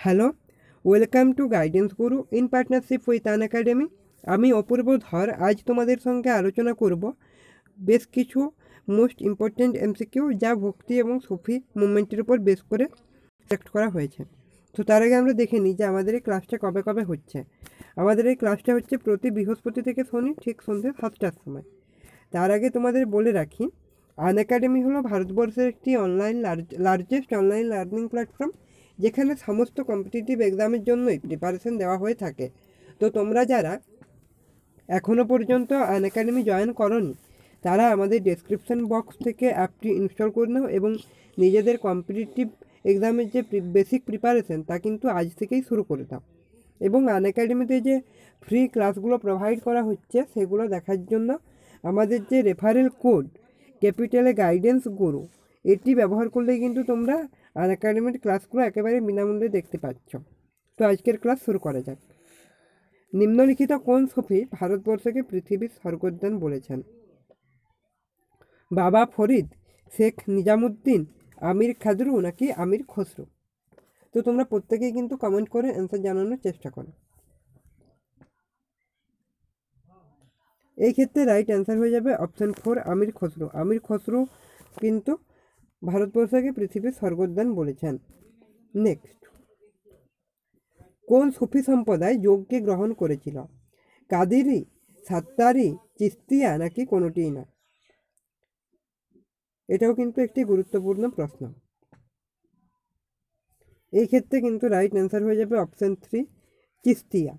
Hello, welcome to Guidance Guru in partnership with Unacademy. আমি অপূর্ব ধর আজ তোমাদের সঙ্গে আলোচনা করব বেশ কিছু মোস্ট ইম্পর্ট্যান্ট এমসিকিউ যা ভক্তি এবং সুফি মুভমেন্টের উপর বেস করে সিলেক্ট করা হয়েছে। তো তার আগে আমরা দেখে নিই যে আমাদের এই ক্লাসটা কবে কবে হচ্ছে। আমাদের এই ক্লাসটা হচ্ছে প্রতি বৃহস্পতি থেকে শনি ঠিক সন্ধ্যে 7টার সময়। তার আগে তোমাদের বলে রাখি, আন একাডেমি হলো ভারতবর্ষের একটি লার্জেস্ট অনলাইন লার্নিং প্ল্যাটফর্ম, যেখানে সমস্ত কম্পিটিটিভ এক্সামের জন্যই প্রিপারেশন দেওয়া হয়ে থাকে। তো তোমরা যারা এখনও পর্যন্ত আন একাডেমি জয়েন করনি, তারা আমাদের ডেসক্রিপশন বক্স থেকে অ্যাপটি ইনস্টল করে নাও এবং নিজেদের কম্পিটিটিভ এক্সামের যে বেসিক প্রিপারেশন তা কিন্তু আজ থেকেই শুরু করে দাও। এবং আন একাডেমিতে যে ফ্রি ক্লাসগুলো প্রোভাইড করা হচ্ছে সেগুলো দেখার জন্য আমাদের যে রেফারেল কোড ক্যাপিটালে গাইডেন্স গুরু, এটি ব্যবহার করলেই কিন্তু তোমরা আন একাডেমির ক্লাসগুলো একেবারে বিনামূল্যে দেখতে পাচ্ছ। তো আজকের ক্লাস শুরু করা যাক। নিম্নলিখিত কোন সুফি ভারতবর্ষকে পৃথিবীর স্বর্গোদ্যান বলেছেন? বাবা ফরিদ, শেখ নিজামুদ্দিন, আমির খাদরু নাকি আমির খসরু? তো তোমরা প্রত্যেকেই কিন্তু কমেন্ট করে অ্যান্সার জানানোর চেষ্টা করো। এই ক্ষেত্রে রাইট অ্যান্সার হয়ে যাবে অপশান 4 আমির খসরু। আমির খসরু কিন্তু ভারতবর্ষকে পৃথিবীর স্বর্গোদ্যান বলেছেন। নেক্সট, কোন সুফি সম্প্রদায় যোগকে গ্রহণ করেছিল? কাদেরি, সাত্তারি, চিস্তিয়া নাকি কোনোটিই না? এটাও কিন্তু একটি গুরুত্বপূর্ণ প্রশ্ন। এই ক্ষেত্রে কিন্তু রাইট অ্যান্সার হয়ে যাবে অপশান 3 চিস্তিয়া।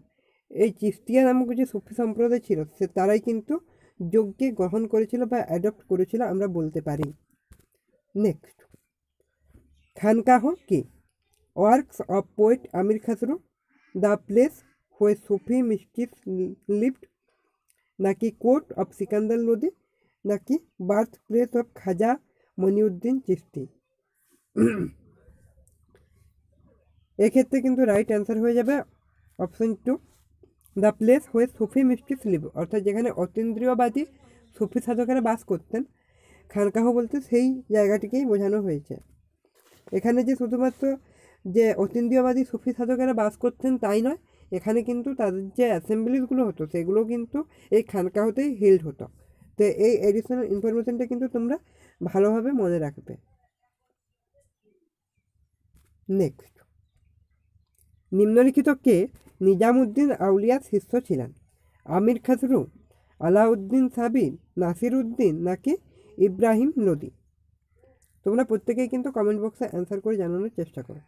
এই চিস্তিয়া নামক যে সুফি সম্প্রদায় ছিল তারাই কিন্তু যোগকে গ্রহণ করেছিল বা অ্যাডপ্ট করেছিল আমরা বলতে পারি। নেক্সট, খানকাহ কি? Works of poet Amir Khusrau, the place where Sufi mystics lived, নাকি কোর্ট অফ সিকান্দার লোদি, নাকি birth place of Khwaja Moinuddin Chishti? এক্ষেত্রে কিন্তু রাইট অ্যান্সার হয়ে যাবে option 2 the place where Sufi মিস্টিকস leave, অর্থাৎ যেখানে অতীন্দ্রিয়বাদী সুফি সাধকেরা বাস করতেন। খানকাহ বলতে সেই জায়গাটিকেই বোঝানো হয়েছে। এখানে যে শুধুমাত্র যে অতীন্দ্রিয়বাদী সুফি সাধকেরা বাস করতেন তাই নয়, এখানে কিন্তু তাদের যে অ্যাসেম্বলিগুলো হতো সেগুলো কিন্তু এই খানকাহতেই হেল্ড হতো। তো এই এডিশনাল ইনফরমেশনটা কিন্তু তোমরা ভালোভাবে মনে রাখবে। নেক্সট, নিম্নলিখিত কে নিজামুদ্দিন আউলিয়ার শিষ্য ছিলেন? আমির খসরু, আলাউদ্দিন সাবির, নাসির উদ্দিন নাকি ইব্রাহিম লোদি? তোমরা প্রত্যেকেই কিন্তু কমেন্ট বক্সে অ্যান্সার করে জানানোর চেষ্টা করো।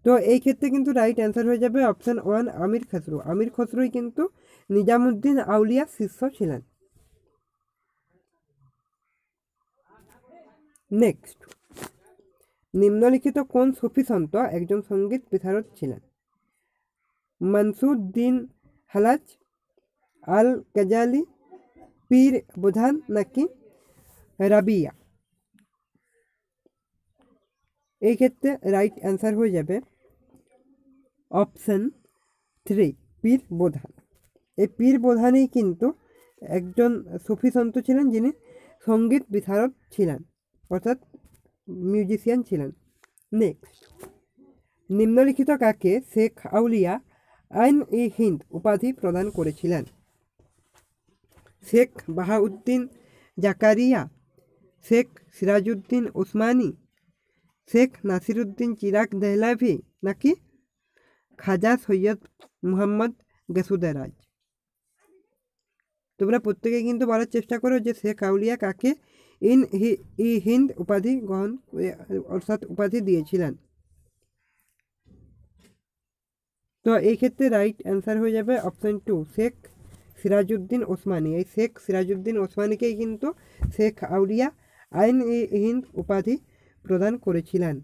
তো এই ক্ষেত্রে কিন্তু রাইট অ্যান্সার হয়ে যাবে অপশান 1 আমির খসরু। আমির খসরুই কিন্তু নিজামুদ্দিন আউলিয়ার শিষ্য ছিলেন। নেক্সট, নিম্নলিখিত কোন সুফি সন্ত একজন সঙ্গীত বিশারদ ছিলেন? মনসুরউদ্দিন হালাজ, আল গাজালি, পীর বুধান নাকি রাবিয়া? এই ক্ষেত্রে রাইট অ্যান্সার হয়ে যাবে অপশান 3 পীর বোধান। এই পীর বোধানই কিন্তু একজন সুফি সন্ত ছিলেন যিনি সঙ্গীত বিশারদ ছিলেন, অর্থাৎ মিউজিশিয়ান ছিলেন। নেক্সট, নিম্নলিখিত কাকে শেখ আউলিয়া আইন-ই-হিন্দ উপাধি প্রদান করেছিলেন? শেখ বাহাউদ্দিন জাকারিয়া, শেখ সিরাজউদ্দিন ওসমানী, শেখ নাসিরুদ্দিন চিরাগ দেহলাভি নাকি খাজা সৈয়দ মুহাম্মদ গেসুদারাজ? তোমরা প্রত্যেকে কিন্তু বলার চেষ্টা করো যে শেখ আউলিয়া কাকে হিন্দ উপাধি গ্রহণ অর্থাৎ উপাধি দিয়েছিলেন। তো এই ক্ষেত্রে রাইট অ্যান্সার হয়ে যাবে অপশন 2 শেখ সিরাজউদ্দিন ওসমানী। এই শেখ সিরাজউদ্দিন ওসমানীকেই কিন্তু শেখ আউলিয়া আইন-ই-হিন্দ উপাধি প্রদান করেছিলেন।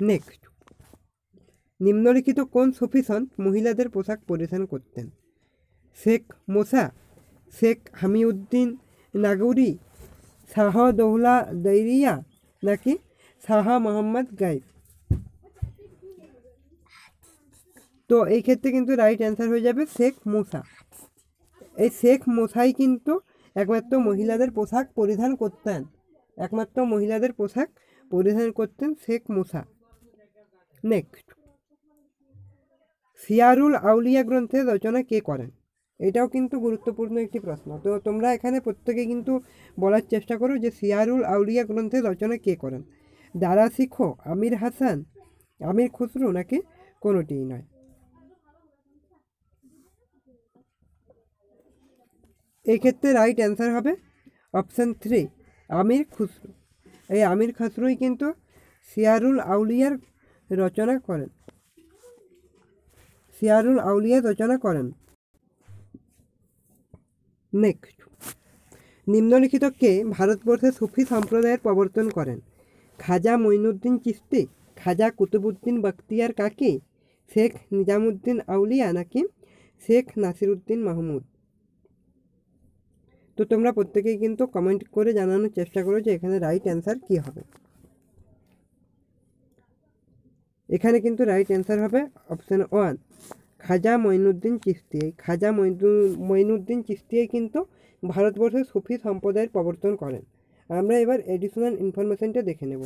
নেক্সট, নিম্নলিখিত কোন সুফি সন্ত মহিলাদের পোশাক পরিধান করতেন? শেখ মোসা, শেখ হামিউদ্দিন নাগৌরি, শাহ দৌলা দৈরিয়া নাকি শাহ মোহাম্মদ গাইব? তো এই ক্ষেত্রে কিন্তু রাইট অ্যান্সার হয়ে যাবে শেখ মোসা। এই শেখ মোসাই কিন্তু একমাত্র মহিলাদের পোশাক পরিধান করতেন, একমাত্র মহিলাদের পোশাক পরিধান করতেন শেখ মুসা। নেক্সট, সিয়ারুল আউলিয়া গ্রন্থের রচনা কে করেন? এটাও কিন্তু গুরুত্বপূর্ণ একটি প্রশ্ন। তো তোমরা এখানে প্রত্যেকে কিন্তু বলার চেষ্টা করো যে সিয়ারুল আউলিয়া গ্রন্থের রচনা কে করেন। দারা শিখো, আমির হাসান, আমির খুসরো নাকি কোনোটিই নয়। এই ক্ষেত্রে রাইট অ্যান্সার হবে অপশান 3, আমির খুসরো। এই আমির খুসরোই কিন্তু সিয়ারুল আউলিয়ার রচনা করেন, সিয়ারুল আউলিয়া রচনা করেন। নেক্সট, নিম্নলিখিত কে ভারতবর্ষে সুফি সম্প্রদায়ের প্রবর্তন করেন? খাজা মঈনুদ্দিন চিশতি, খাজা কুতুবুদ্দিন বখতিয়ার কাকি, শেখ নিজামুদ্দিন আউলিয়া নাকি শেখ নাসিরুদ্দিন মাহমুদ? তো তোমরা প্রত্যেকেই কিন্তু কমেন্ট করে জানানোর চেষ্টা করো যে এখানে রাইট অ্যান্সার কী হবে। এখানে কিন্তু রাইট অ্যান্সার হবে অপশান 1, খাজা মঈনুদ্দিন চিশতি। এই খাজা মঈনুদ্দিন চিশতি কিন্তু ভারতবর্ষের সুফি সম্প্রদায়ের প্রবর্তন করেন। আমরা এবার এডিশনাল ইনফরমেশনটা দেখে নেব।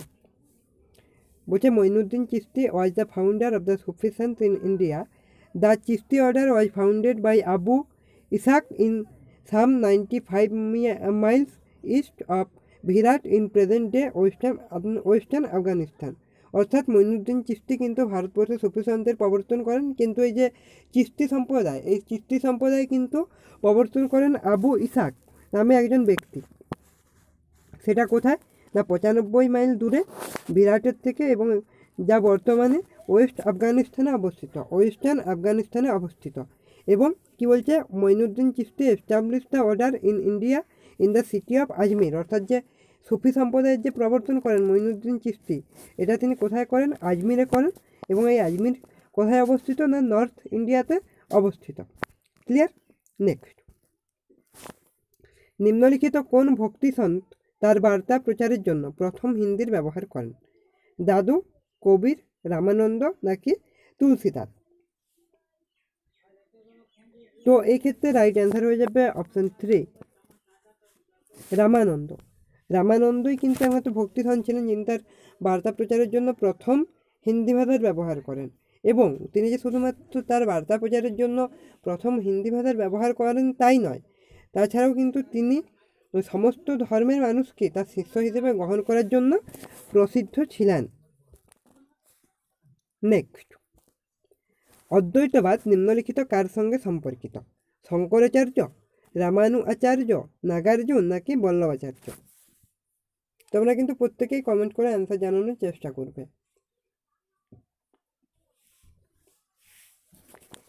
বলছে Moinuddin Chishti was the founder of the Sufi sense in India. The Chishti order was founded by Abu Ishaq in some 95 miles east of Herat in present day western Afghanistan. অর্থাৎ মঈনুদ্দিন চিশতি কিন্তু ভারতবর্ষে সুফি সন্তের প্রবর্তন করেন, কিন্তু এই যে চিশতি সম্প্রদায়, এই চিশতি সম্প্রদায় কিন্তু প্রবর্তন করেন আবু ইসাক নামে একজন ব্যক্তি। সেটা কোথায় না 95 মাইল দূরে বিরাটের থেকে, এবং যা বর্তমানে ওয়েস্ট আফগানিস্তানে অবস্থিত, ওয়েস্টার্ন আফগানিস্তানে অবস্থিত। এবং কি বলছে, Moinuddin Chishti establish the order in India in the city of Ajmer. অর্থাৎ যে সুফি সম্প্রদায়ের যে প্রবর্তন করেন মঈনুদ্দিন চিশতি, এটা তিনি কোথায় করেন? আজমিরে করেন। এবং এই আজমির কোথায় অবস্থিত না নর্থ ইন্ডিয়াতে অবস্থিত। ক্লিয়ার? নেক্সট, নিম্নলিখিত কোন ভক্তি সন্ত তার বার্তা প্রচারের জন্য প্রথম হিন্দির ব্যবহার করেন? দাদু, কবির, রামানন্দ নাকি তুলসীদাস? তো এই ক্ষেত্রে রাইট অ্যান্সার হয়ে যাবে অপশান 3, রামানন্দ। রামানন্দই কিন্তু একমাত্র ভক্তিধন ছিলেন যিনি তার বার্তা প্রচারের জন্য প্রথম হিন্দি ভাষার ব্যবহার করেন। এবং তিনি যে শুধুমাত্র তার বার্তা প্রচারের জন্য প্রথম হিন্দি ভাষার ব্যবহার করেন তাই নয়, তাছাড়াও কিন্তু তিনি সমস্ত ধর্মের মানুষকে তার শিষ্য হিসেবে গ্রহণ করার জন্য প্রসিদ্ধ ছিলেন। নেক্সট, অদ্বৈতবাদ নিম্নলিখিত কার সঙ্গে সম্পর্কিত? শঙ্করাচার্য, রামানুজাচার্য, নাগার্জুন নাকি বল্লভাচার্য? তোমরা কিন্তু প্রত্যেকেই কমেন্ট করে অ্যান্সার জানানোর চেষ্টা করবে।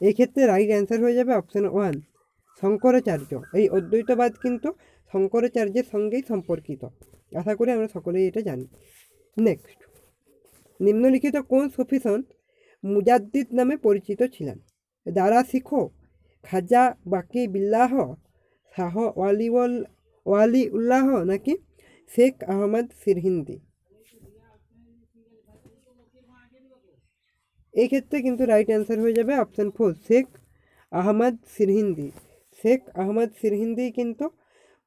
এই ক্ষেত্রে রাইট অ্যান্সার হয়ে যাবে অপশান 1, শঙ্করাচার্য। এই অদ্বৈতবাদ কিন্তু শঙ্করাচার্যের সঙ্গেই সম্পর্কিত। আশা করি আমরা সকলেই এটা জানি। নেক্সট, নিম্নলিখিত কোন সুফি সন্ত মুজাদ্দিদ নামে পরিচিত ছিলেন? দারা শিখো, খাজা বাকি বিল্লাহ, শাহ ওয়ালি উল্লাহ নাকি শেখ আহমদ সিরহিন্দি? এই ক্ষেত্রে কিন্তু রাইট অ্যান্সার হয়ে যাবে অপশান 4, শেখ আহমদ সিরহিন্দি। শেখ আহমদ সিরহিন্দি কিন্তু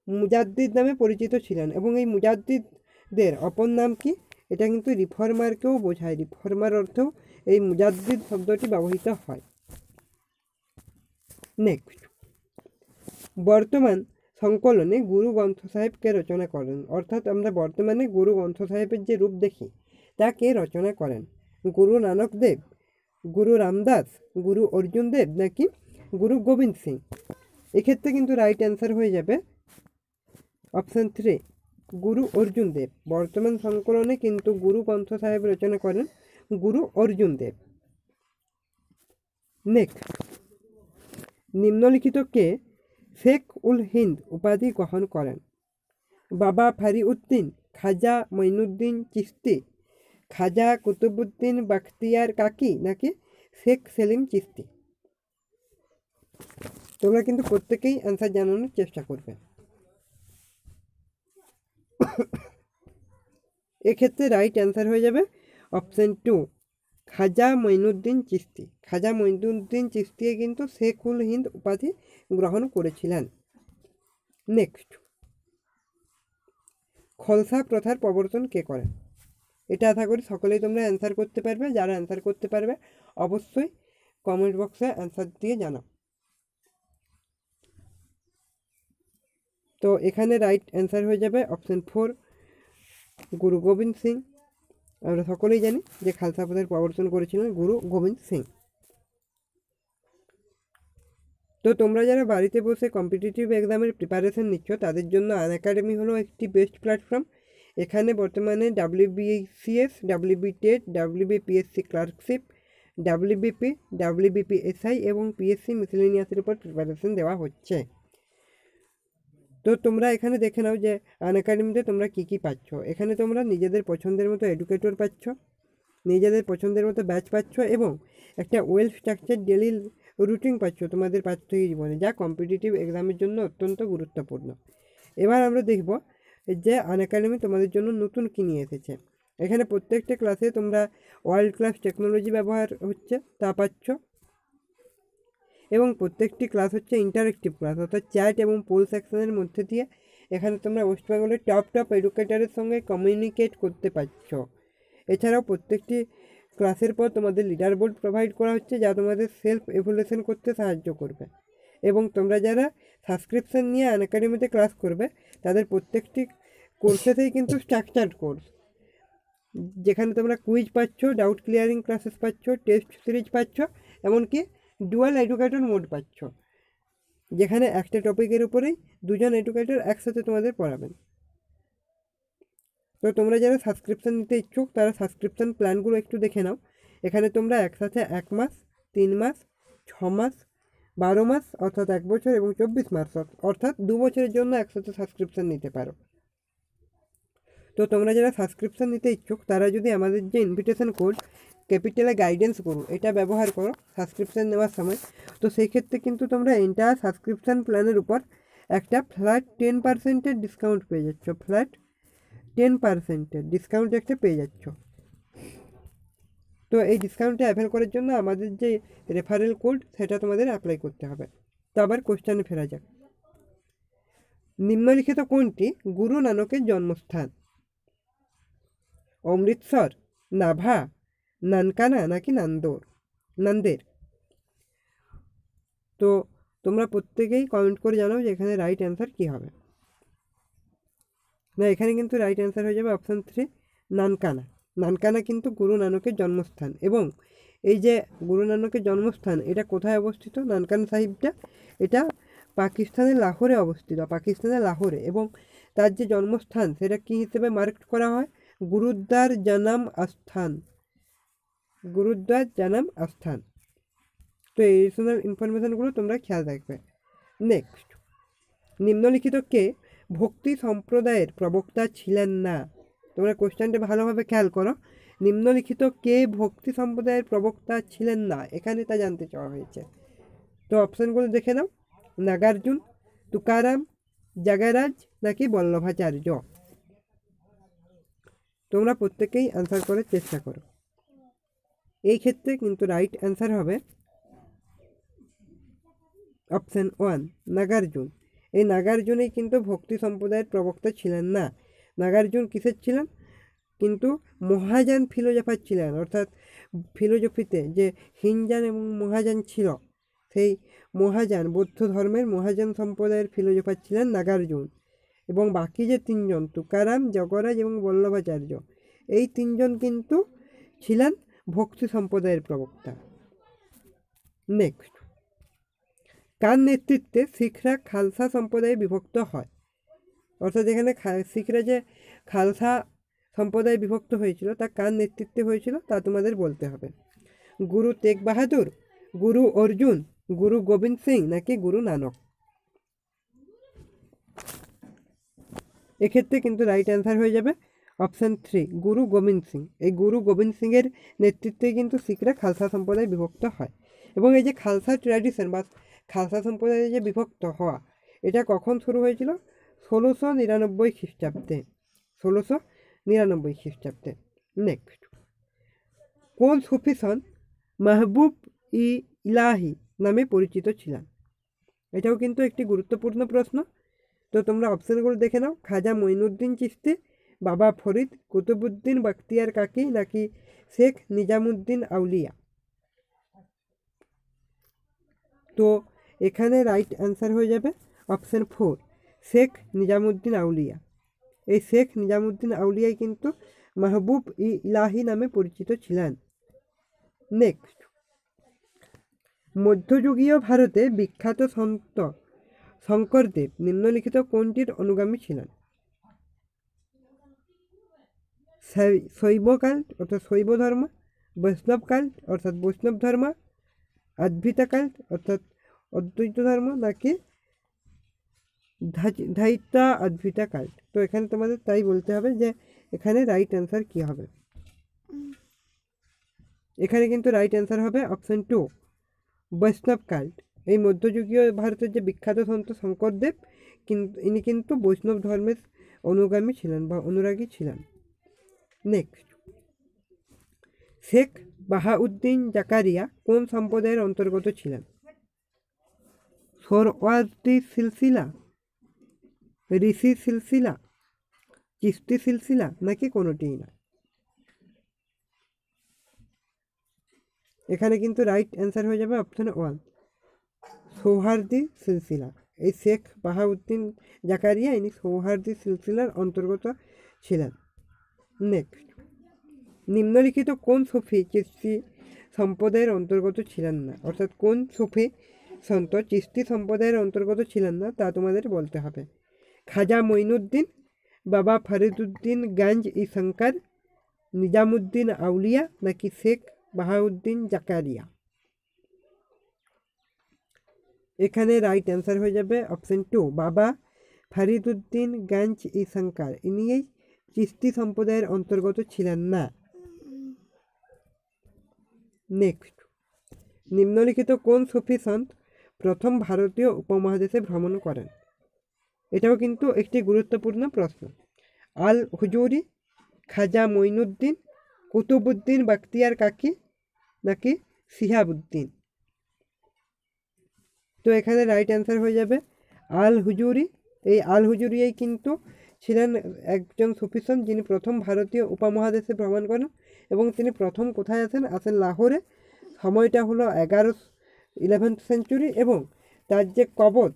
মুজাদ্দিদ নামে পরিচিত ছিলেন। এবং এই মুজাদ্দিদদের অপর নাম কি? এটা কিন্তু রিফর্মারকেও বোঝায়। রিফর্মার অর্থেও এই মুজাদ্দিদ শব্দটি ব্যবহৃত হয়। নেক্সট, বর্তমান সংকলনে গুরু গ্রন্থ সাহেবকে রচনা করেন? অর্থাৎ আমরা বর্তমানে গুরু গ্রন্থ সাহেবের যে রূপ দেখি তা কে রচনা করেন? গুরু নানক দেব, গুরু রামদাস, গুরু অর্জুন দেব নাকি গুরু গোবিন্দ সিং? এক্ষেত্রে কিন্তু রাইট অ্যান্সার হয়ে যাবে অপশান 3, গুরু অর্জুন দেব। বর্তমান সংকলনে কিন্তু গুরু গ্রন্থ সাহেব রচনা করেন গুরু অর্জুন দেব। নেক্সট, নিম্নলিখিত কে শেখ উল হিন্দ উপাধি গ্রহণ করেন? বাবা ফরিদউদ্দিন, খাজা মঈনুদ্দিন চিশতি, খাজা কুতুবুদ্দিন বখতিয়ার কাকি নাকি শেখ সেলিম চিশতি? তোমরা কিন্তু প্রত্যেকেই অ্যান্সার জানানোর চেষ্টা করবে। এক্ষেত্রে রাইট অ্যান্সার হয়ে যাবে অপশান 2, খাজা মঈনুদ্দিন চিশতি। খাজা মঈনুদ্দিন চিশতি কিন্তু শেখ উল হিন্দ উপাধি গ্রহণ করেছিলেন। নেক্সট, খলসা প্রথার প্রবর্তন কে করেন? এটা আশা করি সকলেই তোমরা অ্যান্সার করতে পারবে। যারা অ্যান্সার করতে পারবে অবশ্যই কমেন্ট বক্সে অ্যান্সার দিয়ে জানাও। তো এখানে রাইট অ্যান্সার হয়ে যাবে অপশন 4, গুরু গোবিন্দ সিং। আমরা সকলেই জানি যে খালসা পথের প্রবর্তন করেছিলেন গুরু গোবিন্দ সিং। তো তোমরা যারা বাড়িতে বসে কম্পিটিটিভ এক্সামের প্রিপারেশন নিচ্ছ তাদের জন্য আনএকাডেমি হলো একটি বেস্ট প্ল্যাটফর্ম। এখানে বর্তমানে WBCS, WB TET, WBPSC clerkship, WBP, WBPSI এবং PSC মিসেলেনিয়াসের উপর প্রিপারেশন দেওয়া হচ্ছে। তো তোমরা এখানে দেখে নাও যে আনএকাডেমিতে তোমরা কী কী পাচ্ছ। এখানে তোমরা নিজেদের পছন্দের মতো এডুকেটর পাচ্ছ, নিজেদের পছন্দের মতো ব্যাচ পাচ্ছ এবং একটা ওয়েল স্ট্রাকচার ডেলি রুটিন পাচ্ছ তোমাদের প্রাত্যহিক জীবনে, যা কম্পিটিটিভ এক্সামের জন্য অত্যন্ত গুরুত্বপূর্ণ। এবার আমরা দেখব যে আনএকাডেমি তোমাদের জন্য নতুন কী নিয়ে এসেছে। এখানে প্রত্যেকটা ক্লাসে তোমরা ওয়ার্ল্ড ক্লাস টেকনোলজি ব্যবহার হচ্ছে তা পাচ্ছ এবং প্রত্যেকটি ক্লাস হচ্ছে ইন্টারেক্টিভ ক্লাস, অর্থাৎ চ্যাট এবং পোল সেকশনের মধ্যে দিয়ে এখানে তোমরা ওয়েস্ট বেঙ্গলের টপ এডুকেটারের সঙ্গে কমিউনিকেট করতে পারছো। এছাড়াও প্রত্যেকটি ক্লাসের পর তোমাদের লিডার বোর্ড প্রোভাইড করা হচ্ছে, যা তোমাদের সেলফ এভ্যালুয়েশন করতে সাহায্য করবে। এবং তোমরা যারা সাবস্ক্রিপশন নিয়ে আনএকাডেমিতে ক্লাস করবে তাদের প্রত্যেকটি কোর্সেতেই কিন্তু স্ট্রাকচার্ড কোর্স, যেখানে তোমরা কুইজ পাচ্ছ, ডাউট ক্লিয়ারিং ক্লাসেস পাচ্ছ, টেস্ট সিরিজ পাচ্ছ, এমনকি ডুয়াল এডুকেটর মোড পাচ্ছ, যেখানে একটা টপিকের উপরেই দুজন এডুকেটর একসাথে তোমাদের পড়াবেন। তো তোমরা যারা সাবস্ক্রিপশান নিতে ইচ্ছুক তারা সাবস্ক্রিপশান প্ল্যানগুলো একটু দেখে নাও। এখানে তোমরা একসাথে 1 মাস, 3 মাস, 6 মাস, 12 মাস অর্থাৎ 1 বছর এবং 24 মাস অর্থাৎ 2 বছরের জন্য একসাথে সাবস্ক্রিপশান নিতে পারো। তো তোমরা যারা সাবস্ক্রিপশান নিতে ইচ্ছুক তারা যদি আমাদের যে ইনভিটেশন কোড ক্যাপিটালে গাইডেন্স করো এটা ব্যবহার করো সাবস্ক্রিপশান নেওয়ার সময়, তো সেই ক্ষেত্রে কিন্তু তোমরা এন্টায়ার সাবস্ক্রিপশান প্ল্যানের উপর একটা ফ্ল্যাট 10% ডিসকাউন্ট পেয়ে যাচ্ছ। ফ্ল্যাট 10% ডিসকাউন্ট একটা পেয়ে যাচ্ছ। তো এই ডিসকাউন্টটা অ্যাভেল করার জন্য আমাদের যে রেফারেল কোড সেটা তোমাদের অ্যাপ্লাই করতে হবে। তো আবার কোশ্চেনে ফেরা যাক। নিম্নলিখিত কোনটি গুরু নানকের জন্মস্থান? অমৃতসর, নাভা, নানকানা নাকি নান্দের? তো তোমরা প্রত্যেকেই কমেন্ট করে জানাও যে এখানে রাইট অ্যান্সার কী হবে। না, এখানে কিন্তু রাইট অ্যান্সার হয়ে যাবে অপশান 3, নানকানা। নানকানা কিন্তু গুরু নানকের জন্মস্থান। এবং এই যে গুরু নানকের জন্মস্থান এটা কোথায় অবস্থিত? নানকানা সাহিবটা এটা পাকিস্তানের লাহোরে অবস্থিত, পাকিস্তানের লাহোরে। এবং তার যে জন্মস্থান সেটা কী হিসেবে মার্ক করা হয়? গুরুদ্বার জানাম আস্থান, গুরুদ্বার জানাম আস্থান। তো এই এডিশনাল ইনফরমেশানগুলো তোমরা খেয়াল রাখবে। নেক্সট, নিম্নলিখিত কে ভক্তি সম্প্রদায়ের প্রবক্তা ছিলেন না? তোমরা কোশ্চেনটা ভালোভাবে খেয়াল করো। নিম্নলিখিত কে ভক্তি সম্প্রদায়ের প্রবক্তা ছিলেন না, এখানে তা জানতে চাওয়া হয়েছে। তো অপশানগুলো দেখে নাও। নাগার্জুন, তুকারাম, জাগারাজ নাকি বল্লভাচার্য? তোমরা প্রত্যেকেই অ্যান্সার করার চেষ্টা করো। এই ক্ষেত্রে কিন্তু রাইট অ্যান্সার হবে অপশান 1, নাগার্জুন। এই নাগার্জুনেই কিন্তু ভক্তি সম্প্রদায়ের প্রবক্তা ছিলেন না। নাগার্জুন কিসের ছিলেন? কিন্তু মহাযান ফিলোজফার ছিলেন, অর্থাৎ ফিলোজফিতে যে হিনযান এবং মহাযান ছিল সেই মহাযান বৌদ্ধ ধর্মের মহাযান সম্প্রদায়ের ফিলোজফার ছিলেন নাগার্জুন। এবং বাকি যে 3 জন তুকারাম, জগরাজ এবং বল্লভাচার্য, এই 3 জন কিন্তু ছিলেন ভক্তি সম্প্রদায়ের প্রবক্তা। নেক্সট, কার নেতৃত্বে শিখরা খালসা সম্প্রদায়ে বিভক্ত হয়? অর্থাৎ এখানে শিখরা যে খালসা সম্প্রদায় বিভক্ত হয়েছিল তা কার নেতৃত্বে হয়েছিল তা তোমাদের বলতে হবে। গুরু তেগ বাহাদুর, গুরু অর্জুন, গুরু গোবিন্দ সিং নাকি গুরু নানক? এক্ষেত্রে কিন্তু রাইট অ্যান্সার হয়ে যাবে অপশান 3, গুরু গোবিন্দ সিং। এই গুরু গোবিন্দ সিংয়ের নেতৃত্বে কিন্তু শিখরা খালসা সম্প্রদায় বিভক্ত হয়। এবং এই যে খালসা ট্র্যাডিশন বা খালসা সম্প্রদায়ে যে বিভক্ত হওয়া এটা কখন শুরু হয়েছিল? 1699 খ্রিস্টাব্দে। 1699 খ্রিস্টাব্দে। নেক্সট, কোন সুফি সন্ত মাহবুব ই ইলাহি নামে পরিচিত ছিলেন? এটাও কিন্তু একটি গুরুত্বপূর্ণ প্রশ্ন। তো তোমরা অপশানগুলো দেখে নাও। খাজা মঈনুদ্দিন চিশতি, বাবা ফরিদ কুতুবুদ্দিন বখতিয়ার কাকি নাকি শেখ নিজামুদ্দিন আউলিয়া? তো এখানে রাইট অ্যান্সার হয়ে যাবে অপশান 4, শেখ নিজামুদ্দিন আউলিয়া। এই শেখ নিজামুদ্দিন আউলিয়াই কিন্তু মাহবুব ই ইলাহি নামে পরিচিত ছিলেন। নেক্সট, মধ্যযুগীয় ভারতে বিখ্যাত সন্ত শঙ্করদেব নিম্নলিখিত কোনটির অনুগামী ছিলেন? শৈব কাল্ট অর্থাৎ শৈব ধর্ম, বৈষ্ণব কাল্ট অর্থাৎ বৈষ্ণব ধর্ম, অদ্বৈত কাল্ট অর্থাৎ অদ্বৈত ধর্ম নাকি ধাইতা অদ্বৈত কাল্ট? তো এখানে তোমাদের তাই বলতে হবে যে এখানে রাইট অ্যান্সার কী হবে। এখানে কিন্তু রাইট অ্যান্সার হবে অপশান 2, বৈষ্ণব কাল্ট। এই মধ্যযুগীয় ভারতের যে বিখ্যাত সন্ত শঙ্করদেব ইনি কিন্তু বৈষ্ণব ধর্মের অনুগামী ছিলেন বা অনুরাগী ছিলেন। নেক্সট, শেখ বাহাউদ্দিন জাকারিয়া কোন সম্প্রদায়ের অন্তর্গত ছিলেন? সোহরাওয়ার্দী সিলসিলা, ঋষি সিলসিলা, চিশতি সিলসিলা নাকি কোনোটিই না? এখানে কিন্তু রাইট অ্যান্সার হয়ে যাবে অপশান 1, সোহরাওয়ার্দী সিলসিলা। এই শেখ বাহাউদ্দিন জাকারিয়া ইনি সোহরাওয়ার্দী সিলসিলার অন্তর্গত ছিলেন। নেক্সট, নিম্নলিখিত কোন সুফি চিশতি সম্প্রদায়ের অন্তর্গত ছিলেন না? অর্থাৎ কোন সুফি সন্ত চিশতি সম্প্রদায়ের অন্তর্গত ছিলেন না তা তোমাদের বলতে হবে। খাজা মঈনুদ্দিন, বাবা ফরিদুদ্দিন গঞ্জ ই শঙ্কর, নিজামুদ্দিন আউলিয়া নাকি শেখ বাহাউদ্দিন জাকারিয়া? এখানে রাইট অ্যান্সার হয়ে যাবে অপশান 2, বাবা ফরিদুদ্দিন গঞ্জ ই শঙ্কর ইনি এই চিশতি সম্প্রদায়ের অন্তর্গত ছিলেন না। নেক্সট, নিম্নলিখিত কোন সুফি সন্ত প্রথম ভারতীয় উপমহাদেশে ভ্রমণ করেন? এটাও কিন্তু একটি গুরুত্বপূর্ণ প্রশ্ন। আল হুজুরি, খাজা মঈনুদ্দিন, কুতুবুদ্দিন বখতিয়ার কাকি নাকি শিহাবুদ্দিন? তো এখানে রাইট অ্যান্সার হয়ে যাবে আল হুজুরি। এই আল হুজুরিই কিন্তু ছিলেন একজন সুফি সন্ত যিনি প্রথম ভারতীয় উপমহাদেশে ভ্রমণ করেন এবং তিনি প্রথম কোথায় আসেন লাহোরে। সময়টা হলো 11th সেঞ্চুরি এবং তার যে কবর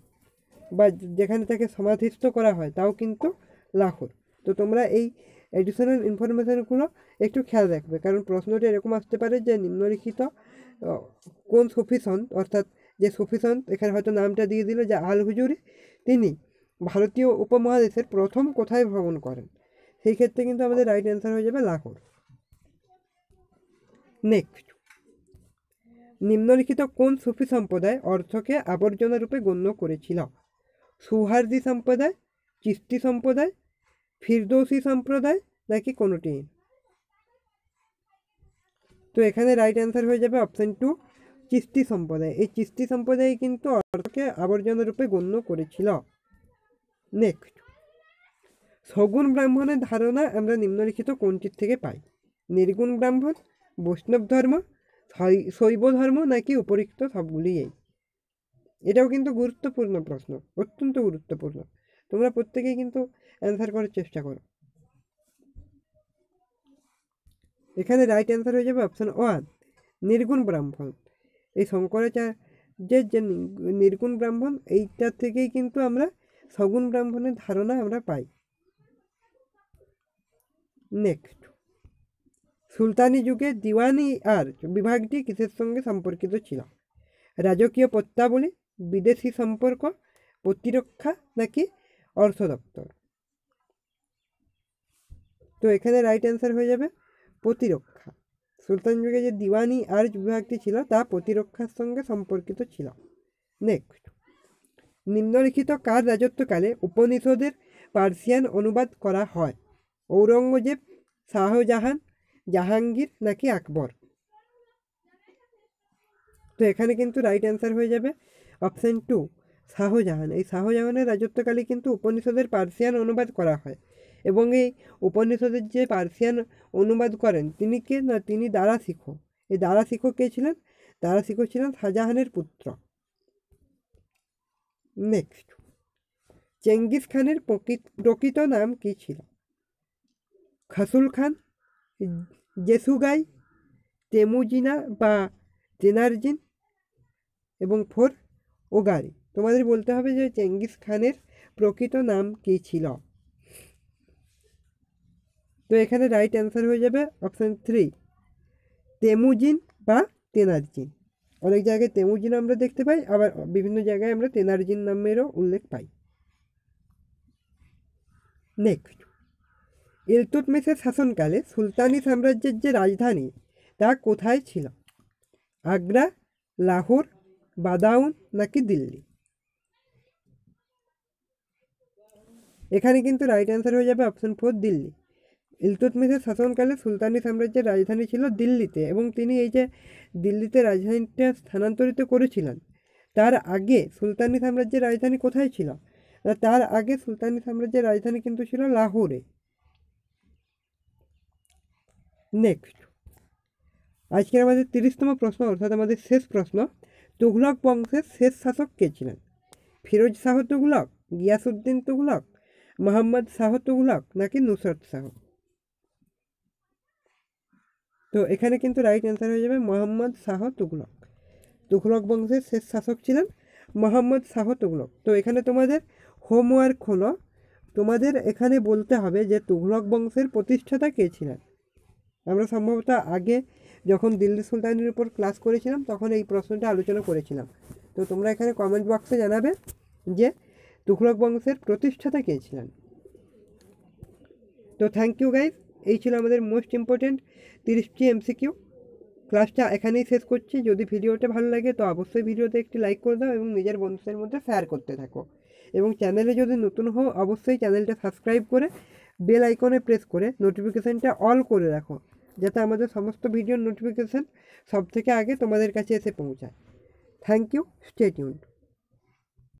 বা যেখানে তাকে সমাধিস্থ করা হয় তাও কিন্তু লাহোর। তো তোমরা এই এডিশনাল ইনফরমেশানগুলো একটু খেয়াল রাখবে, কারণ প্রশ্নটা এরকম আসতে পারে যে নিম্নলিখিত কোন সুফি সন্ত, অর্থাৎ যে সুফি সন্ত এখানে হয়তো নামটা দিয়ে দিল যে আল হুজুরি, তিনি ভারতীয় উপমহাদেশের প্রথম কোথায় ভ্রমণ করেন? সেই ক্ষেত্রে কিন্তু আমাদের রাইট অ্যান্সার হয়ে যাবে লাহোর। নেক্সট, নিম্নলিখিত কোন সুফি সম্প্রদায় অর্থকে আবর্জনা রূপে গণ্য করেছিল? সুহার্দি সম্প্রদায়, চিশতি সম্প্রদায়, ফিরদৌসি সম্প্রদায় নাকি কোনোটি? তো এখানে রাইট অ্যান্সার হয়ে যাবে অপশান 2, চিশতি সম্প্রদায়। এই চিশতি সম্প্রদায় কিন্তু অর্থকে আবর্জনা রূপে গণ্য করেছিল। নেক্সট, সগুণ ব্রাহ্মণের ধারণা আমরা নিম্নলিখিত কোনটির থেকে পাই? নির্গুণ ব্রাহ্মণ, বৈষ্ণব ধর্ম, শৈব ধর্ম নাকি উপরিক্ত সবগুলি? এটাও কিন্তু গুরুত্বপূর্ণ প্রশ্ন, অত্যন্ত গুরুত্বপূর্ণ। তোমরা প্রত্যেকেই কিন্তু অ্যান্সার করার চেষ্টা করো। এখানে রাইট অ্যান্সার হয়ে যাবে অপশান 1, নির্গুণ ব্রাহ্মণ। এই শঙ্করাচার্যের যে নির্গুণ ব্রাহ্মণ এইটার থেকেই কিন্তু আমরা সগুণ ব্রাহ্মণের ধারণা আমরা পাই। নেক্সট, সুলতানি যুগে দিওয়ানি আর বিভাগটি কিসের সঙ্গে সম্পর্কিত ছিল? রাজকীয় পত্রাবলী, বিদেশি সম্পর্ক, প্রতিরক্ষা নাকি অর্থ দপ্তর? তো এখানে রাইট অ্যান্সার হয়ে যাবে প্রতিরক্ষা। সুলতান যুগে যে দিওয়ানি আর্জ বিভাগটি ছিল তা প্রতিরক্ষার সঙ্গে সম্পর্কিত ছিল। নেক্সট, নিম্নলিখিত কার রাজত্বকালে উপনিষদের পার্সিয়ান অনুবাদ করা হয়? ঔরঙ্গজেব, শাহজাহান, জাহাঙ্গীর নাকি আকবর? তো এখানে কিন্তু রাইট অ্যান্সার হয়ে যাবে অপশান 2, শাহজাহান। এই শাহজাহানের রাজত্বকালে কিন্তু উপনিষদের পার্সিয়ান অনুবাদ করা হয় এবং এই উপনিষদের যে পার্সিয়ান অনুবাদ করেন তিনি কে না, তিনি দারা শিখো। এই দারা শিখো কে ছিলেন? দারা শিখো ছিলেন শাহজাহানের পুত্র। নেক্সট, চেঙ্গিস খানের প্রকৃত নাম কী ছিল? খাসুল খান, জেসুগাই, তেমুজিনা বা জেনার্জিন এবং 4 ওগারি। তোমাদের বলতে হবে যে চেঙ্গিস খানের প্রকৃত নাম কী ছিল। তো এখানে রাইট অ্যান্সার হয়ে যাবে অপশান 3, তেমুজিন বা তেনার্জিন। অনেক জায়গায় তেমুজিন আমরা দেখতে পাই, আবার বিভিন্ন জায়গায় আমরা তেনার্জিন নামেরও উল্লেখ পাই। নেক্সট, ইলতুৎমিশের শাসনকালে সুলতানি সাম্রাজ্যের যে রাজধানী তা কোথায় ছিল? আগ্রা, লাহোর, বাদাউন নাকি দিল্লি? এখানে কিন্তু রাইট অ্যান্সার হয়ে যাবে অপশন 4, দিল্লি। ইলতুৎমিশের শাসনকালে সুলতানি সাম্রাজ্যের রাজধানী ছিল দিল্লিতে, এবং তিনি এই যে দিল্লিতে রাজধানীটা স্থানান্তরিত করেছিলেন, তার আগে সুলতানি সাম্রাজ্যের রাজধানী কোথায় ছিল? তার আগে সুলতানি সাম্রাজ্যের রাজধানী কিন্তু ছিল লাহোরে। নেক্সট, আজকের আমাদের 30তম প্রশ্ন, অর্থাৎ আমাদের শেষ প্রশ্ন, তুঘলক বংশের শেষ শাসক কে ছিলেন? ফিরোজ শাহ তুঘলক, গিয়াসউদ্দিন তুঘলক, মোহাম্মদ শাহ তুঘলক নাকি নুসরত শাহ? তো এখানে কিন্তু রাইট অ্যান্সার হয়ে যাবে মোহাম্মদ শাহ তুঘলক। তুঘলক বংশের শেষ শাসক ছিলেন মোহাম্মদ শাহ তুঘলক। তো এখানে তোমাদের হোমওয়ার্ক হলো, তোমাদের এখানে বলতে হবে যে তুঘলক বংশের প্রতিষ্ঠাতা কে ছিলেন। আমরা সম্ভবত আগে যখন দিল্লি সুলতানের উপর ক্লাস করেছিলাম তখন এই প্রশ্নটা আলোচনা করেছিলাম। তো তোমরা এখানে কমেন্ট বক্সে জানাবে যে তুঘলক বংশের প্রতিষ্ঠাতা কে ছিলেন। তো থ্যাংক ইউ গাইজ, এই ছিল আমাদের মোস্ট ইম্পর্টেন্ট 30টি এমসিকিউ। ক্লাসটা এখানেই শেষ করছি। যদি ভিডিওটা ভালো লাগে তো অবশ্যই ভিডিওতে একটি লাইক করে দাও এবং নিজের বন্ধুদের মধ্যে শেয়ার করতে থাকো, এবং চ্যানেলে যদি নতুন হও অবশ্যই চ্যানেলটা সাবস্ক্রাইব করে বেল আইকনে প্রেস করে নোটিফিকেশানটা অল করে রাখো, যাতে আমাদের সমস্ত ভিডিওর নোটিফিকেশান সব থেকে আগে তোমাদের কাছে এসে পৌঁছায়। Thank you, stay tuned.